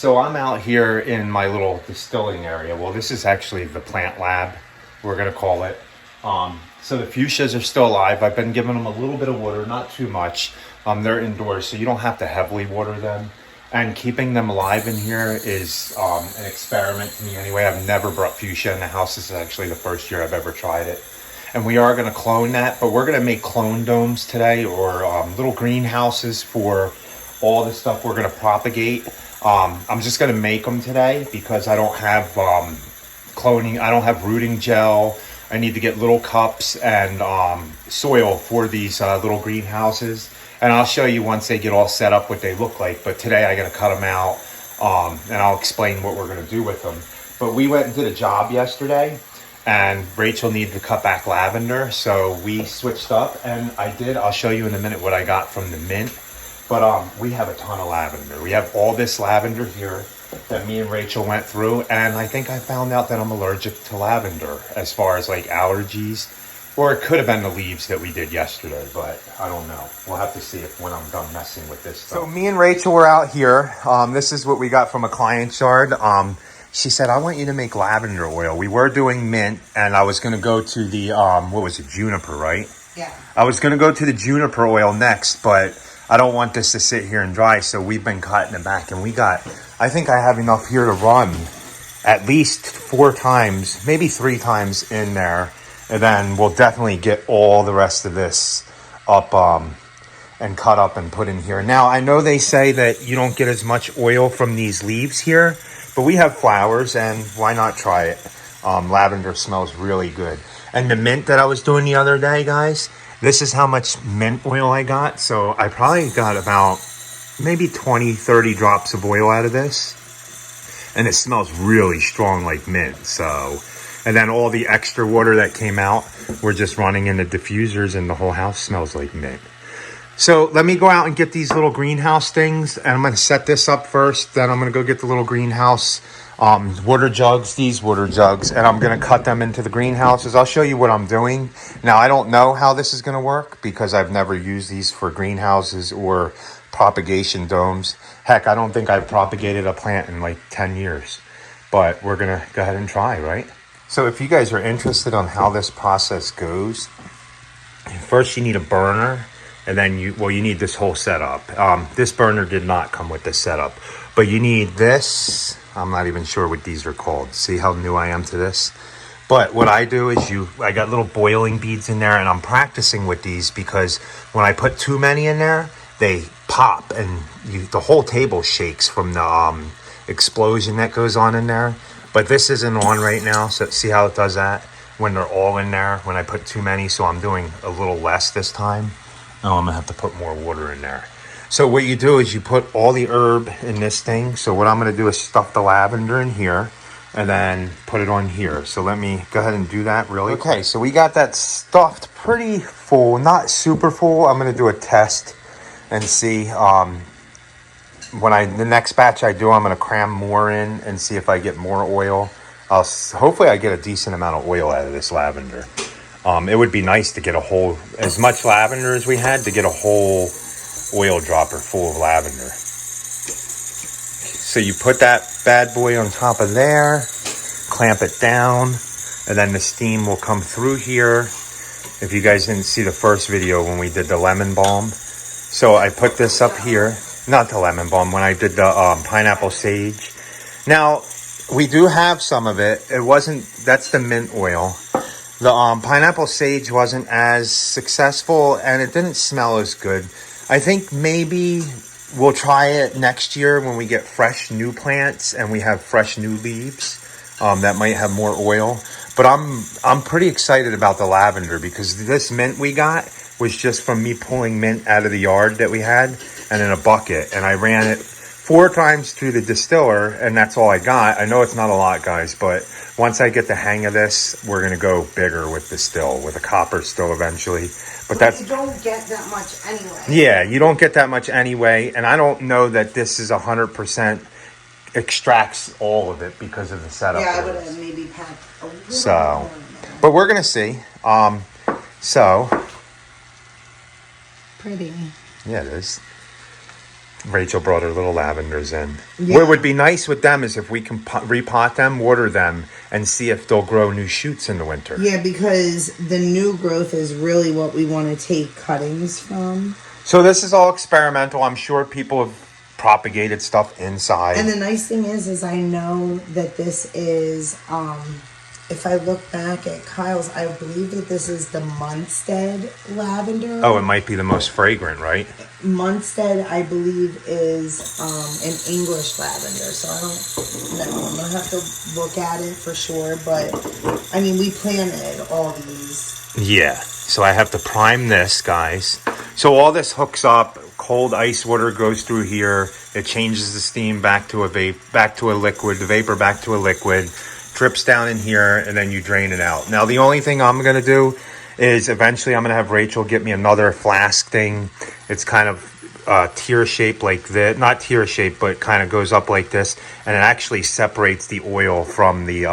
So I'm out here in my little distilling area. Well, this is actually the plant lab, we're gonna call it. So the fuchsias are still alive. I've been giving them a little bit of water, not too much. They're indoors, so you don't have to heavily water them. And keeping them alive in here is an experiment to me anyway. I've never brought fuchsia in the house. This is actually the first year I've ever tried it. And we are gonna clone that, but we're gonna make clone domes today, or little greenhouses for all the stuff we're gonna propagate. I'm just gonna make them today because I don't have cloning. I don't have rooting gel. I need to get little cups and soil for these little greenhouses. And I'll show you once they get all set up what they look like. But today I'm gonna cut them out and I'll explain what we're gonna do with them. But we went and did a job yesterday and Rachel needed to cut back lavender. So we switched up and I'll show you in a minute what I got from the mint. But we have a ton of lavender. We have all this lavender here that me and Rachel went through. And I think I found out that I'm allergic to lavender as far as like allergies. Or it could have been the leaves that we did yesterday, but I don't know. We'll have to see when I'm done messing with this stuff. So me and Rachel were out here. This is what we got from a client's yard. She said, I want you to make lavender oil. We were doing mint, and I was going to go to the, what was it, juniper, right? Yeah. I was going to go to the juniper oil next, but I don't want this to sit here and dry, so we've been cutting it back. And I think I have enough here to run at least 4 times, maybe 3 times in there. And then we'll definitely get all the rest of this up and cut up and put in here. Now, I know they say that you don't get as much oil from these leaves here, but we have flowers, and why not try it? Lavender smells really good. And the mint that I was doing the other day, guys, this is how much mint oil I got. So I probably got about maybe 20, 30 drops of oil out of this. And it smells really strong like mint, so... And then all the extra water that came out, we're just running in the diffusers and the whole house smells like mint. So let me go out and get these little greenhouse things. And I'm going to set this up first. Then I'm going to go get the little greenhouse water jugs, these water jugs. And I'm going to cut them into the greenhouses. I'll show you what I'm doing. Now, I don't know how this is going to work because I've never used these for greenhouses or propagation domes. Heck, I don't think I've propagated a plant in like 10 years. But we're going to go ahead and try, right? So if you guys are interested on how this process goes, first you need a burner, and then you need this whole setup. This burner did not come with this setup, but you need this. I'm not even sure what these are called. See how new I am to this? But what I do is I got little boiling beads in there, and I'm practicing with these because when I put too many in there, they pop, and the whole table shakes from the explosion that goes on in there. But this isn't on right now, so see how it does that when they're all in there, when I put too many. So I'm doing a little less this time. Oh, I'm gonna have to put more water in there. So what you do is you put all the herb in this thing. So what I'm gonna do is stuff the lavender in here and then put it on here. So let me go ahead and do that really quick. Okay, so we got that stuffed pretty full, not super full. I'm gonna do a test and see. The next batch I do, I'm going to cram more in and see if I get more oil. Hopefully I get a decent amount of oil out of this lavender. It would be nice to get as much lavender as we had, to get a whole oil dropper full of lavender. So you put that bad boy on top of there, clamp it down, and then the steam will come through here. If you guys didn't see the first video when we did the lemon balm. So I put this up here. Not the lemon balm, when I did the pineapple sage. Now, we do have some of it. That's the mint oil. The pineapple sage wasn't as successful, and it didn't smell as good. I think maybe we'll try it next year when we get fresh new plants and we have fresh new leaves. That might have more oil. But I'm pretty excited about the lavender because this mint we got was just from me pulling mint out of the yard that we had and in a bucket. And I ran it 4 times through the distiller, and that's all I got. I know it's not a lot, guys, but once I get the hang of this, we're going to go bigger with the still, with a copper still eventually. But you don't get that much anyway. Yeah, you don't get that much anyway. And I don't know that this is 100% extracts all of it because of the setup. Yeah, I would have maybe packed a little more. But we're going to see. So. Pretty. Yeah, it is. Rachel brought her little lavenders in. Yeah. What would be nice with them is if we can repot them, water them, and see if they'll grow new shoots in the winter. Yeah, because the new growth is really what we want to take cuttings from. So this is all experimental. I'm sure people have propagated stuff inside. And the nice thing is I know that this is, if I look back at Kyle's, I believe that this is the Munstead lavender. Oh, it might be the most fragrant, right? Munstead, I believe, is an English lavender. So I don't know. I'm going to have to look at it for sure. But, I mean, we planted all these. Yeah. So I have to prime this, guys. So all this hooks up. Cold ice water goes through here. It changes the steam back to a liquid, the vapor back to a liquid, drips down in here, and then you drain it out. Now, the only thing I'm going to do is eventually I'm going to have Rachel get me another flask thing. It's kind of tear shaped like this. Not tear shaped, but kind of goes up like this. And it actually separates the oil from the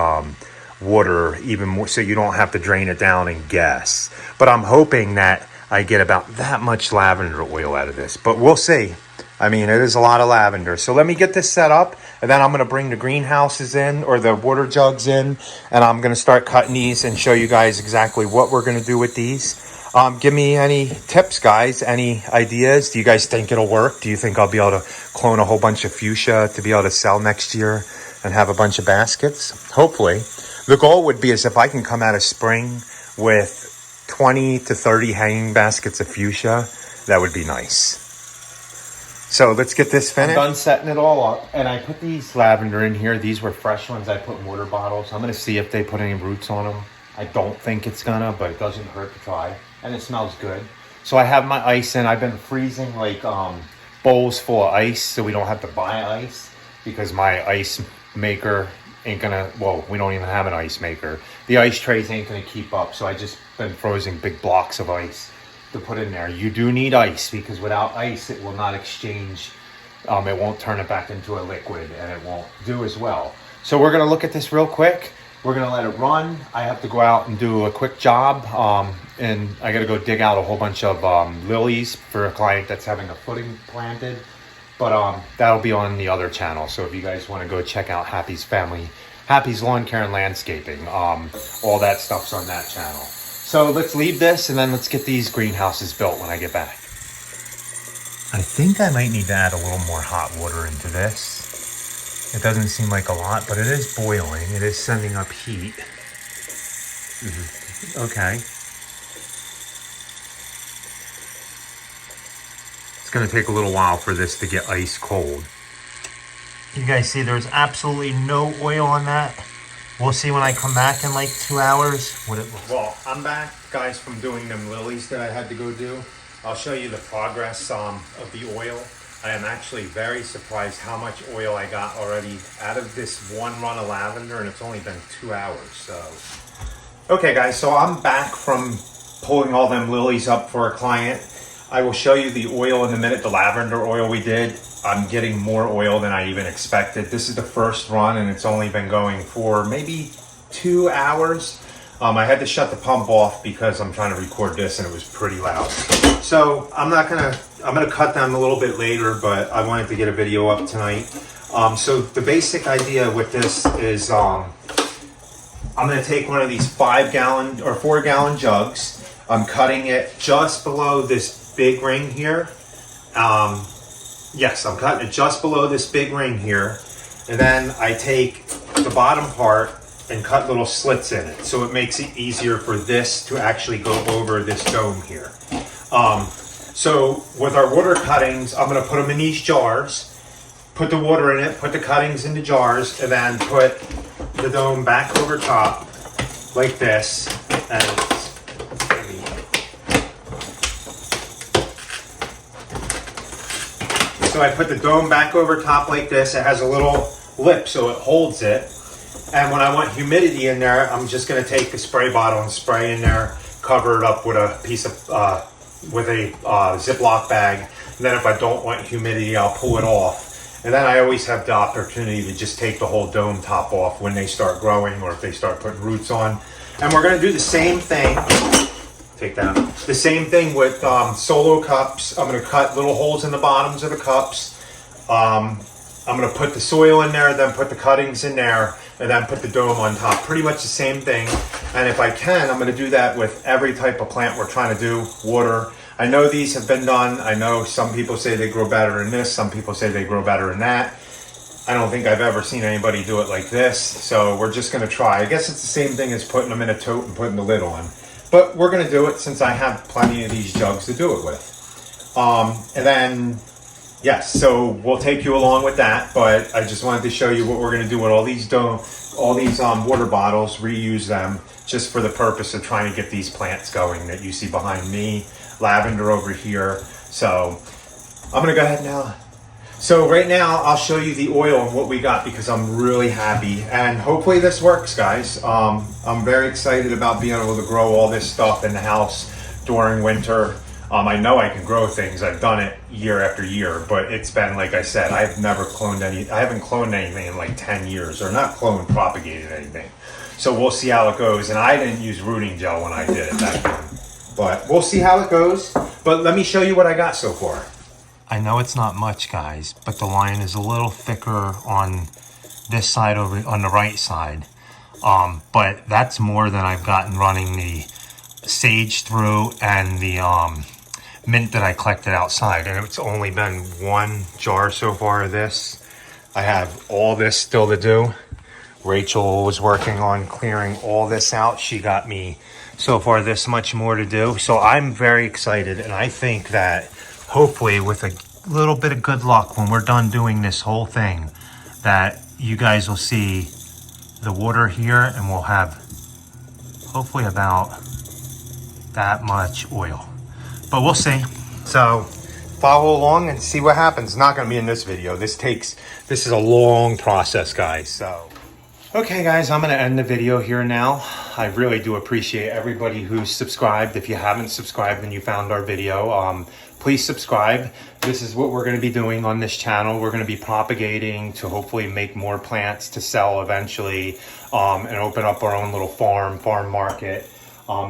water even more, so you don't have to drain it down and guess. But I'm hoping that I get about that much lavender oil out of this, but we'll see. I mean, it is a lot of lavender. So let me get this set up, and then I'm going to bring the greenhouses in, or the water jugs in, and I'm going to start cutting these and show you guys exactly what we're going to do with these. Give me any tips, guys, any ideas. Do you guys think it'll work? Do you think I'll be able to clone a whole bunch of fuchsia to be able to sell next year and have a bunch of baskets? Hopefully. The goal would be is if I can come out of spring with 20 to 30 hanging baskets of fuchsia, that would be nice. So let's get this finished. I'm done setting it all up, and I put these lavender in here. These were fresh ones I put in water bottles. I'm going to see if they put any roots on them. I don't think it's gonna, but it doesn't hurt to try, and it smells good. So I have my ice in. I've been freezing like bowls full of ice so we don't have to buy ice, because my ice maker ain't gonna, well, we don't even have an ice maker. The ice trays ain't gonna keep up, so I just been frozen big blocks of ice to put in there. You do need ice, because without ice it will not exchange. It won't turn it back into a liquid, and it won't do as well. So we're gonna look at this real quick. We're gonna let it run. I have to go out and do a quick job, and I gotta go dig out a whole bunch of lilies for a client that's having a footing planted. But that'll be on the other channel. So if you guys want to go check out Happy's Lawn Care and Landscaping, all that stuff's on that channel. So let's leave this, and then let's get these greenhouses built when I get back. I think I might need to add a little more hot water into this. It doesn't seem like a lot, but it is boiling. It is sending up heat. Okay. It's going to take a little while for this to get ice cold. You guys see there's absolutely no oil on that. We'll see when I come back in like 2 hours what it looks like. Well, I'm back, guys, from doing them lilies that I had to go do. I'll show you the progress of the oil. I am actually very surprised how much oil I got already out of this one run of lavender, and it's only been 2 hours. So, okay, guys, so I'm back from pulling all them lilies up for a client. I will show you the oil in a minute, the lavender oil we did. I'm getting more oil than I even expected. This is the first run, and it's only been going for maybe 2 hours. I had to shut the pump off because I'm trying to record this, and it was pretty loud. So I'm gonna cut them a little bit later, but I wanted to get a video up tonight. So the basic idea with this is I'm gonna take one of these 5-gallon or 4-gallon jugs. I'm cutting it just below this big ring here. Yes, I'm cutting it just below this big ring here. And then I take the bottom part and cut little slits in it. So it makes it easier for this to actually go over this dome here. So with our water cuttings, I'm gonna put them in these jars, put the water in it, put the cuttings in the jars, and then put the dome back over top like this. And so I put the dome back over top like this. It has a little lip so it holds it. And when I want humidity in there, I'm just gonna take the spray bottle and spray in there, cover it up with a piece of, with a Ziploc bag. And then if I don't want humidity, I'll pull it off. And then I always have the opportunity to just take the whole dome top off when they start growing or if they start putting roots on. And we're gonna do the same thing. Take that. The same thing with solo cups. I'm going to cut little holes in the bottoms of the cups, I'm gonna put the soil in there, then put the cuttings in there, and then put the dome on top. Pretty much the same thing. And if I can, I'm gonna do that with every type of plant we're trying to do. Water. I know these have been done. I know some people say they grow better in this. Some people say they grow better in that. I don't think I've ever seen anybody do it like this. So we're just gonna try. I guess it's the same thing as putting them in a tote and putting the lid on. But we're gonna do it since I have plenty of these jugs to do it with. And then, yes, so we'll take you along with that. But I just wanted to show you what we're gonna do with all these water bottles, reuse them just for the purpose of trying to get these plants going that you see behind me. Lavender over here. So I'm gonna go ahead now. So right now I'll show you the oil and what we got because I'm really happy and hopefully this works, guys. I'm very excited about being able to grow all this stuff in the house during winter. I know I can grow things. I've done it year after year, but it's been, like I said, I've never cloned I haven't cloned anything in like 10 years or not cloned, propagated anything. So we'll see how it goes. And I didn't use rooting gel when I did it that time. But we'll see how it goes. But let me show you what I got so far. I know it's not much, guys, but the line is a little thicker on this side over on the right side. But that's more than I've gotten running the sage through and the mint that I collected outside. And it's only been one jar so far of this. I have all this still to do. Rachel was working on clearing all this out. She got me so far this much more to do. So I'm very excited, and I think that hopefully with a little bit of good luck when we're done doing this whole thing, that you guys will see the water here and we'll have hopefully about that much oil. But we'll see. So follow along and see what happens. It's not going to be in this video. This is a long process, guys. So okay, guys, I'm going to end the video here now. I really do appreciate everybody who's subscribed. If you haven't subscribed and you found our video, please subscribe. This is what we're going to be doing on this channel. We're going to be propagating to hopefully make more plants to sell eventually, and open up our own little farm market.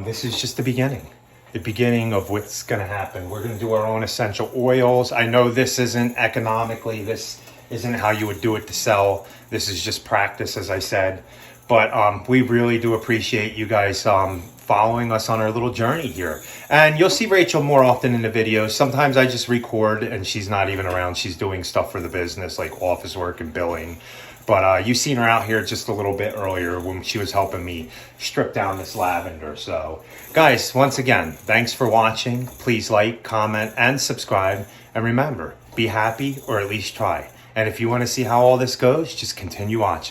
This is just the beginning of what's going to happen. We're going to do our own essential oils. I know this isn't economically, this isn't how you would do it to sell. This is just practice, as I said. But we really do appreciate you guys following us on our little journey here. And you'll see Rachel more often in the videos. Sometimes I just record and she's not even around. She's doing stuff for the business, like office work and billing. But you've seen her out here just a little bit earlier when she was helping me strip down this lavender. So guys, once again, thanks for watching. Please like, comment, and subscribe. And remember, be happy or at least try. And if you want to see how all this goes, just continue watching.